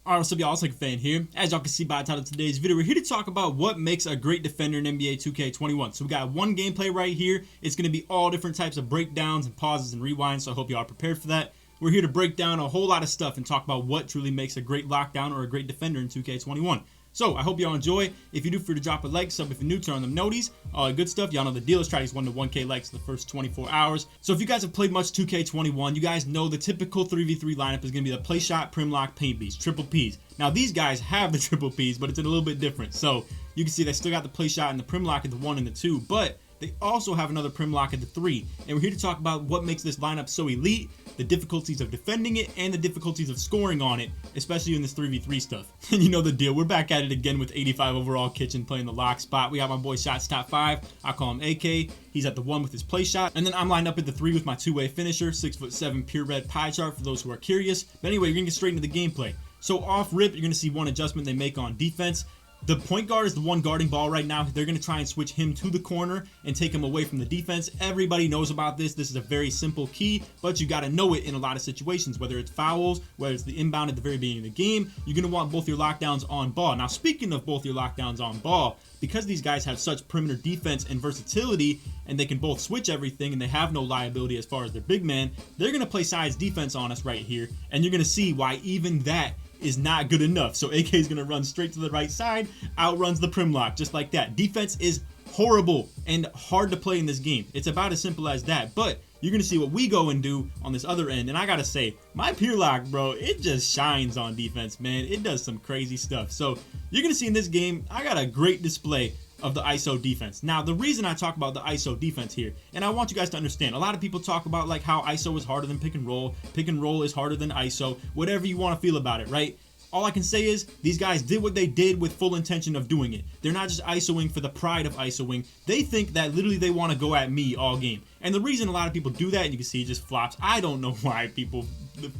Alright, what's up y'all, it's LakerFan here. As y'all can see by the title of today's video, we're here to talk about what makes a great defender in NBA 2K21. So we got one gameplay right here. It's going to be all different types of breakdowns and pauses and rewinds, so I hope y'all are prepared for that. We're here to break down a whole lot of stuff and talk about what truly makes a great lockdown or a great defender in 2K21. So I hope y'all enjoy. If you do, feel free to drop a like, sub if you're new, turn on them noties, all that good stuff. Y'all know the deal. Let's try these 1 to 1K likes in the first 24 hours. So if you guys have played much 2K21, you guys know the typical 3v3 lineup is going to be the play shot, prim lock, paint beast, triple Ps. Now these guys have the triple Ps, but it's a little bit different. So you can see they still got the play shot and the prim lock at the 1 and the 2, but they also have another prim lock at the 3. And we're here to talk about what makes this lineup so elite, the difficulties of defending it, and the difficulties of scoring on it, especially in this 3v3 stuff. And you know the deal, we're back at it again with 85 overall Kitchen playing the lock spot. We got my boy Shots top 5, I call him AK, he's at the 1 with his play shot, and then I'm lined up at the 3 with my two-way finisher, 6'7" pure red pie chart for those who are curious. But anyway, we're gonna get straight into the gameplay. So off rip, you're gonna see one adjustment they make on defense. The point guard is the one guarding ball right now. They're going to try and switch him to the corner and take him away from the defense. Everybody knows about this. This is a very simple key, but you got to know it in a lot of situations, whether it's fouls, whether it's the inbound at the very beginning of the game. You're going to want both your lockdowns on ball. Now, speaking of both your lockdowns on ball, because these guys have such perimeter defense and versatility, and they can both switch everything, and they have no liability as far as their big man, they're going to play sides defense on us right here, and you're going to see why even that is not good enough. So AK is going to run straight to the right side, outruns the prim lock just like that. Defense is horrible and hard to play in this game. It's about as simple as that, but you're going to see what we go and do on this other end. And I got to say, my peer lock, bro, it just shines on defense, man. It does some crazy stuff. So you're going to see in this game, I got a great display of the ISO defense. Now, the reason I talk about the ISO defense here, and I want you guys to understand, a lot of people talk about like how ISO is harder than pick and roll is harder than ISO, whatever you want to feel about it, right? All I can say is these guys did what they did with full intention of doing it. They're not just ISOing for the pride of ISOing. They think that literally they want to go at me all game. And the reason a lot of people do that, and you can see it just flops, I don't know why people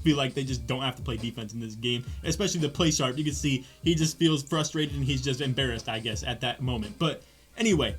feel like they just don't have to play defense in this game, especially the PLAYSHARP. You can see he just feels frustrated and he's just embarrassed, I guess, at that moment. But anyway,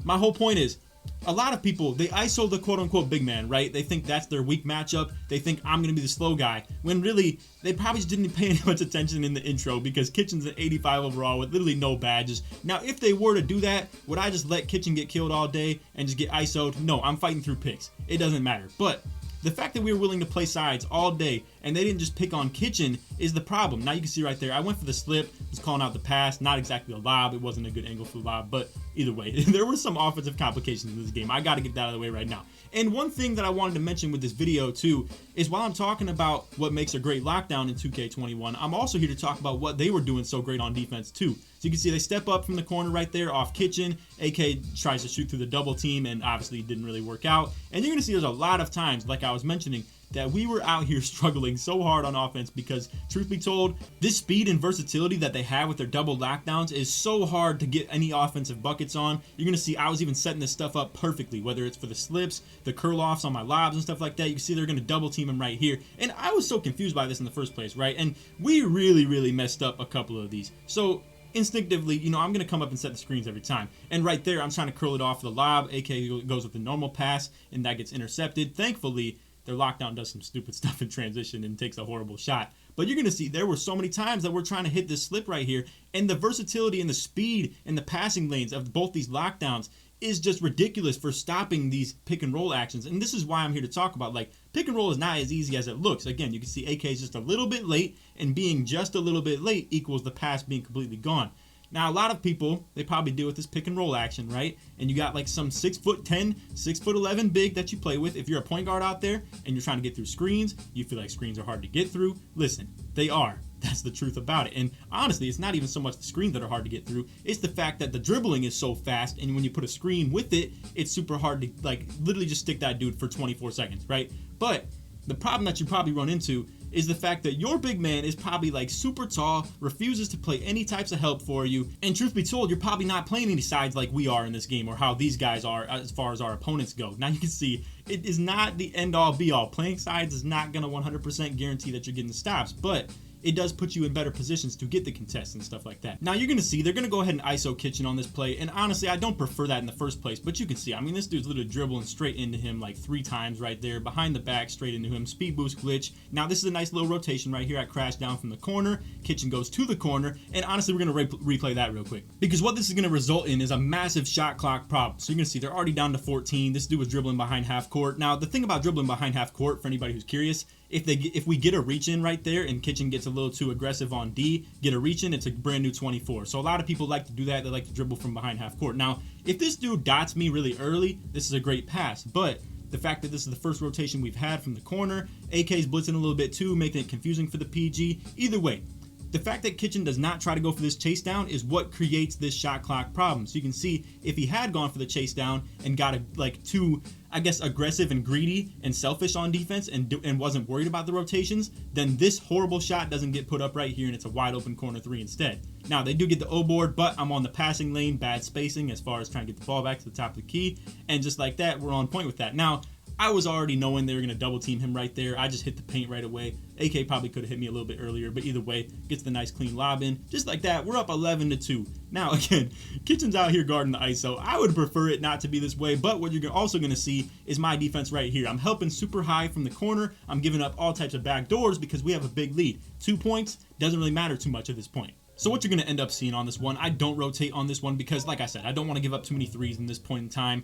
my whole point is, a lot of people, they ISO the quote-unquote big man, right? They think that's their weak matchup. They think I'm going to be the slow guy, when really, they probably just didn't pay any much attention in the intro, because Kitchen's an 85 overall with literally no badges. Now, if they were to do that, would I just let Kitchen get killed all day and just get ISO'd? No, I'm fighting through picks. It doesn't matter. But the fact that we were willing to play sides all day and they didn't just pick on Kitchen is the problem. Now you can see right there, I went for the slip, was calling out the pass, not exactly a lob, it wasn't a good angle for the lob, but either way, there were some offensive complications in this game. I got to get that out of the way right now. And one thing that I wanted to mention with this video too is while I'm talking about what makes a great lockdown in 2K21, I'm also here to talk about what they were doing so great on defense too. So you can see they step up from the corner right there off Kitchen. AK tries to shoot through the double team and obviously it didn't really work out. And you're going to see there's a lot of times, like I was mentioning, that we were out here struggling so hard on offense because, truth be told, this speed and versatility that they have with their double lockdowns is so hard to get any offensive buckets on. You're going to see I was even setting this stuff up perfectly, whether it's for the slips, the curl-offs on my lobs and stuff like that. You can see they're going to double team him right here. And I was so confused by this in the first place, right? And we really messed up a couple of these. So instinctively, you know, I'm going to come up and set the screens every time. And right there, I'm trying to curl it off the lob. AK goes with the normal pass, and that gets intercepted. Thankfully, their lockdown does some stupid stuff in transition and takes a horrible shot. But you're going to see there were so many times that we're trying to hit this slip right here. And the versatility and the speed and the passing lanes of both these lockdowns is just ridiculous for stopping these pick and roll actions. And this is why I'm here to talk about, like, pick and roll is not as easy as it looks. Again, you can see AK is just a little bit late, and being just a little bit late equals the pass being completely gone. Now, a lot of people, they probably deal with this pick and roll action, right? And you got like some 6'10", 6'11" big that you play with. If you're a point guard out there and you're trying to get through screens, you feel like screens are hard to get through. Listen, they are. That's the truth about it. And honestly, it's not even so much the screens that are hard to get through. It's the fact that the dribbling is so fast, and when you put a screen with it, it's super hard to, like, literally just stick that dude for 24 seconds, right? But the problem that you probably run into is the fact that your big man is probably like super tall, refuses to play any types of help for you, and truth be told, you're probably not playing any sides like we are in this game, or how these guys are as far as our opponents go. Now you can see it is not the end all be all. Playing sides is not going to 100% guarantee that you're getting the stops, but it does put you in better positions to get the contests and stuff like that. Now you're gonna see they're gonna go ahead and ISO Kitchen on this play, and honestly I don't prefer that in the first place, but you can see, I mean, this dude's literally dribbling straight into him like 3 times right there, behind the back, straight into him, speed boost glitch. Now this is a nice little rotation right here. I crash down from the corner, Kitchen goes to the corner, and honestly we're gonna replay that real quick, because what this is gonna result in is a massive shot clock problem. So you're gonna see they're already down to 14. This dude was dribbling behind half court. Now the thing about dribbling behind half court, for anybody who's curious, if we get a reach in right there and Kitchen gets a little too aggressive on D, get a reach in, it's a brand new 24. So a lot of people like to do that. They like to dribble from behind half court. Now, if this dude dots me really early, this is a great pass. But the fact that this is the first rotation we've had from the corner, AK's blitzing a little bit too, making it confusing for the PG. Either way, the fact that Kitchen does not try to go for this chase down is what creates this shot clock problem. So you can see if he had gone for the chase down and got too, I guess, aggressive and greedy and selfish on defense and wasn't worried about the rotations, then this horrible shot doesn't get put up right here and it's a wide open corner 3 instead. Now they do get the O board, but I'm on the passing lane, bad spacing as far as trying to get the ball back to the top of the key, and just like that, we're on point with that. Now, I was already knowing they were going to double team him right there. I just hit the paint right away. AK probably could have hit me a little bit earlier, but either way, gets the nice clean lob in. Just like that, we're up 11-2. Now, again, Kitchen's out here guarding the ISO. I would prefer it not to be this way, but what you're also going to see is my defense right here. I'm helping super high from the corner. I'm giving up all types of back doors because we have a big lead. 2 points doesn't really matter too much at this point. So what you're going to end up seeing on this one, I don't rotate on this one because, like I said, I don't want to give up too many threes in this point in time.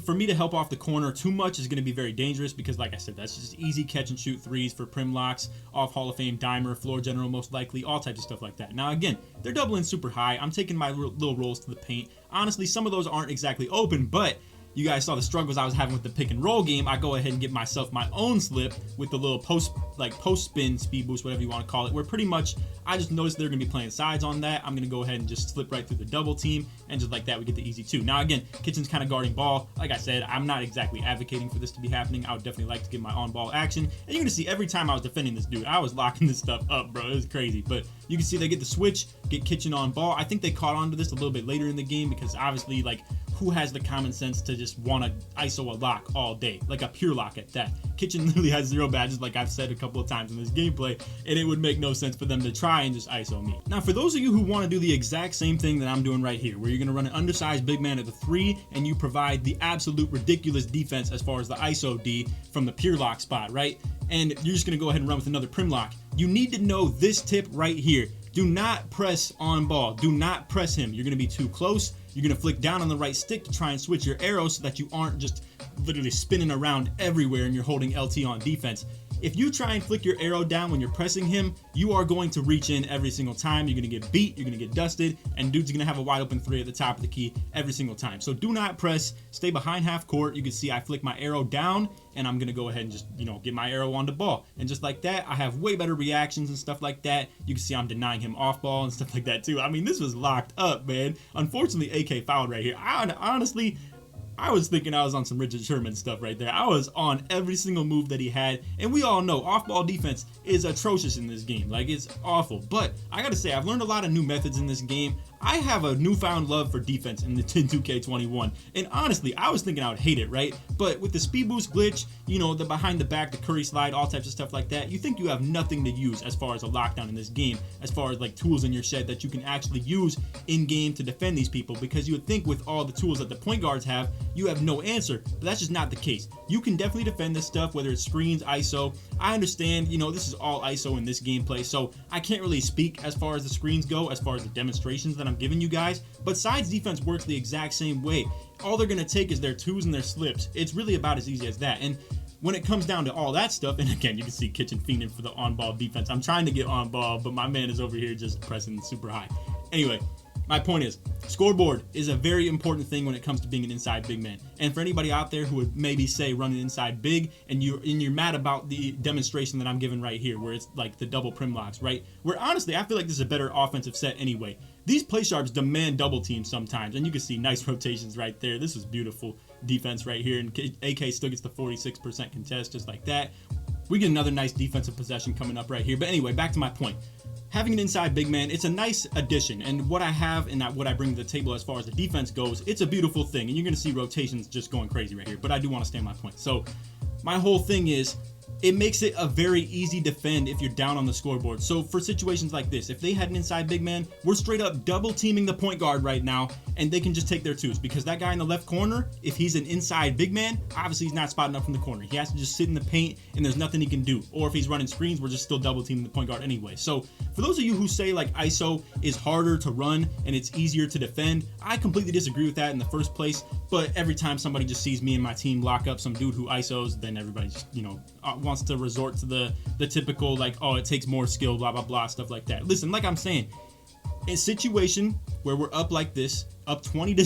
For me to help off the corner too much is going to be very dangerous because, like I said, that's just easy catch and shoot threes for prim locks, off Hall of Fame, dimer, floor general most likely, all types of stuff like that. Now, again, they're doubling super high. I'm taking my little rolls to the paint. Honestly, some of those aren't exactly open, but you guys saw the struggles I was having with the pick and roll game. I go ahead and get myself my own slip with the little post spin speed boost, whatever you want to call it, where pretty much I just noticed they're going to be playing sides on that. I'm going to go ahead and just slip right through the double team, and just like that we get the easy 2. Now again, Kitchen's kind of guarding ball. Like I said, I'm not exactly advocating for this to be happening. I would definitely like to get my on ball action, and you're going to see every time I was defending this dude, I was locking this stuff up, bro. It was crazy, but you can see they get the switch, get Kitchen on ball. I think they caught on to this a little bit later in the game because obviously, like, who has the common sense to just want to ISO a lock all day, like a pure lock at that? Kitchen literally has 0 badges, like I've said a couple of times in this gameplay, and it would make no sense for them to try and just ISO me. Now, for those of you who want to do the exact same thing that I'm doing right here, where you're going to run an undersized big man at the 3, and you provide the absolute ridiculous defense as far as the ISO D from the pure lock spot, right? And you're just going to go ahead and run with another prim lock. You need to know this tip right here. Do not press on ball. Do not press him. You're going to be too close. You're going to flick down on the right stick to try and switch your arrow so that you aren't just literally spinning around everywhere and you're holding LT on defense. If you try and flick your arrow down when you're pressing him, you are going to reach in every single time. You're going to get beat, you're going to get dusted, and dude's going to have a wide open 3 at the top of the key every single time. So do not press, stay behind half court. You can see I flick my arrow down, and I'm going to go ahead and just, get my arrow on the ball. And just like that, I have way better reactions and stuff like that. You can see I'm denying him off ball and stuff like that too. I mean, this was locked up, man. Unfortunately, AK fouled right here. Honestly, I was thinking I was on some Richard Sherman stuff right there. I was on every single move that he had, and we all know off-ball defense is atrocious in this game. Like, it's awful. But I gotta say, I've learned a lot of new methods in this game. I have a newfound love for defense in the 2K21, and honestly, I was thinking I would hate it, right? But with the speed boost glitch, the behind the back, the curry slide, all types of stuff like that, you think you have nothing to use as far as a lockdown in this game, as far as like tools in your shed that you can actually use in game to defend these people, because you would think with all the tools that the point guards have, you have no answer, but that's just not the case. You can definitely defend this stuff, whether it's screens, ISO. I understand, this is all ISO in this gameplay, so I can't really speak as far as the screens go, as far as the demonstrations that I'm giving you guys, but sides defense works the exact same way. All they're going to take is their 2s and their slips. It's really about as easy as that. And when it comes down to all that stuff, and again, you can see Kitchen fiending for the on-ball defense. I'm trying to get on ball, but my man is over here just pressing super high. Anyway, my point is, scoreboard is a very important thing when it comes to being an inside big man. And for anybody out there who would maybe say run an inside big, and you're mad about the demonstration that I'm giving right here, where it's like the double prim locks, right? Where honestly, I feel like this is a better offensive set anyway. These PlaySharps demand double teams sometimes, and you can see nice rotations right there. This was beautiful defense right here, and AK still gets the 46% contest just like that. We get another nice defensive possession coming up right here. But anyway, back to my point. Having an inside big man, it's a nice addition, and what I have and what I bring to the table as far as the defense goes, it's a beautiful thing, and you're going to see rotations just going crazy right here, but I do want to stay on my point. So my whole thing is, it makes it a very easy defend if you're down on the scoreboard. So for situations like this, if they had an inside big man, we're straight up double teaming the point guard right now, and they can just take their twos, because that guy in the left corner, if he's an inside big man, obviously he's not spotting up from the corner. He has to just sit in the paint and there's nothing he can do. Or if he's running screens, we're just still double teaming the point guard anyway. So for those of you who say like ISO is harder to run and it's easier to defend, I completely disagree with that in the first place. But every time somebody just sees me and my team lock up some dude who ISOs, then everybody just, you know, wants to resort to the typical like, oh, it takes more skill, blah blah blah, stuff like that. Listen, like I'm saying, in a situation where we're up like this, up 20 to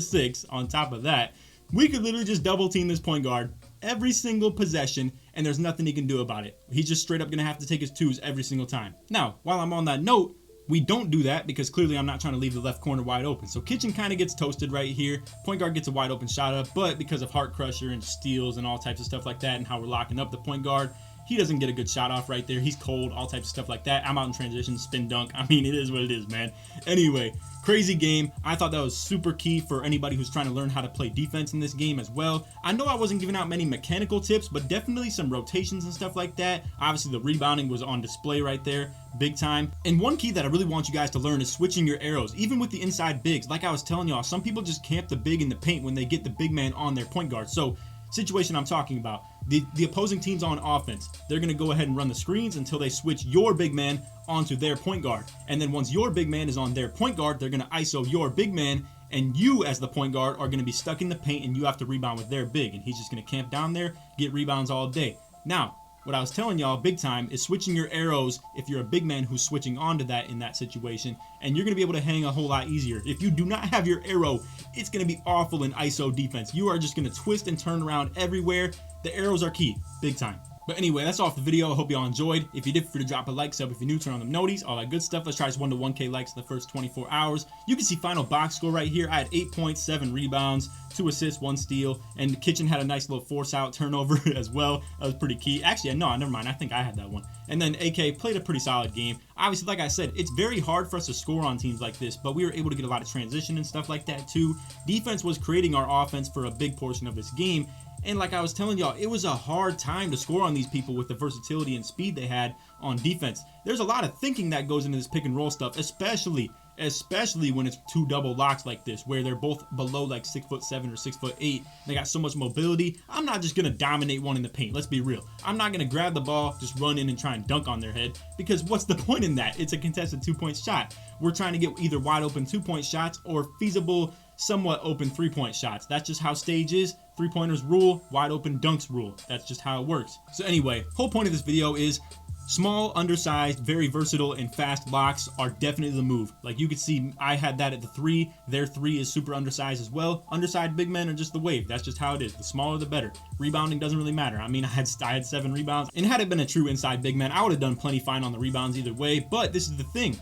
6, on top of that, we could literally just double team this point guard every single possession, and there's nothing he can do about it. He's just straight up gonna have to take his twos every single time. Now, while I'm on that note, we don't do that because clearly I'm not trying to leave the left corner wide open. So Kitchen kind of gets toasted right here. Point guard gets a wide open shot up, but because of Heart Crusher and steals and all types of stuff like that and how we're locking up the point guard, he doesn't get a good shot off right there. He's cold, all types of stuff like that. I'm out in transition, spin dunk. I mean, it is what it is, man. Anyway, crazy game. I thought that was super key for anybody who's trying to learn how to play defense in this game as well. I know I wasn't giving out many mechanical tips, but definitely some rotations and stuff like that. Obviously, the rebounding was on display right there, big time. And one key that I really want you guys to learn is switching your arrows, even with the inside bigs. Like I was telling y'all, some people just camp the big in the paint when they get the big man on their point guard. So situation I'm talking about, the opposing team's on offense. They're going to go ahead and run the screens until they switch your big man onto their point guard. And then once your big man is on their point guard, they're going to ISO your big man, and you as the point guard are going to be stuck in the paint and you have to rebound with their big, and he's just going to camp down there, get rebounds all day. Now, what I was telling y'all big time is switching your arrows if you're a big man who's switching onto that in that situation, and you're going to be able to hang a whole lot easier. If you do not have your arrow, it's going to be awful in ISO defense. You are just going to twist and turn around everywhere. The arrows are key, big time. But anyway, that's all for the video. I hope y'all enjoyed. If you did, feel free to drop a like, sub if you're new, turn on the noties, all that good stuff. Let's try this 1 to 1K likes in the first 24 hours. You can see final box score right here. I had 8.7 rebounds, 2 assists, 1 steal, and the Kitchen had a nice little force out turnover as well. That was pretty key. Actually, no, never mind. I think I had that one. And then AK played a pretty solid game. Obviously, like I said, it's very hard for us to score on teams like this, but we were able to get a lot of transition and stuff like that too. Defense was creating our offense for a big portion of this game. And like I was telling y'all, it was a hard time to score on these people with the versatility and speed they had on defense. There's a lot of thinking that goes into this pick and roll stuff, especially when it's 2 double locks like this, where they're both below like 6'7" or 6'8". They got so much mobility. I'm not just gonna dominate one in the paint. Let's be real. I'm not gonna grab the ball, just run in and try and dunk on their head, because what's the point in that? It's a contested 2-point shot. We're trying to get either wide open 2-point shots or feasible, somewhat open 3-point shots. That's just how stage is. 3-pointers rule, wide open dunks rule. That's just how it works. So anyway, whole point of this video is small, undersized, very versatile, and fast locks are definitely the move. Like you could see, I had that at the 3. Their 3 is super undersized as well. Undersized big men are just the wave. That's just how it is. The smaller, the better. Rebounding doesn't really matter. I mean, I had 7 rebounds, and had it been a true inside big man, I would have done plenty fine on the rebounds either way. But this is the thing.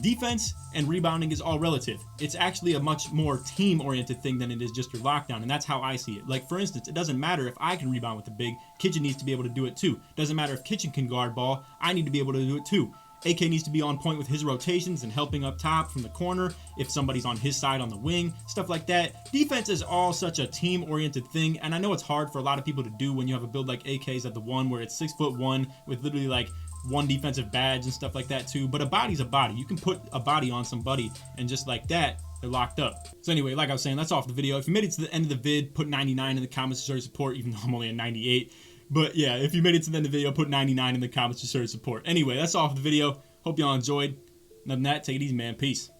Defense and rebounding is all relative. It's actually a much more team-oriented thing than it is just your lockdown, and that's how I see it. Like, for instance, it doesn't matter if I can rebound with the big. Kitchen needs to be able to do it too. Doesn't matter if Kitchen can guard ball. I need to be able to do it too. AK needs to be on point with his rotations and helping up top from the corner if somebody's on his side on the wing, stuff like that. Defense is all such a team-oriented thing, and I know it's hard for a lot of people to do when you have a build like AK's at the 1, where it's 6'1" with literally like 1 defensive badge and stuff like that too. But a body's a body. You can put a body on somebody, and just like that, they're locked up. So anyway, like I was saying, that's off the video. If you made it to the end of the vid, put 99 in the comments to show your support, even though I'm only at 98. But yeah, if you made it to the end of the video, put 99 in the comments to show your support. Anyway, that's all for the video. Hope y'all enjoyed. Other than that, take it easy, man. Peace.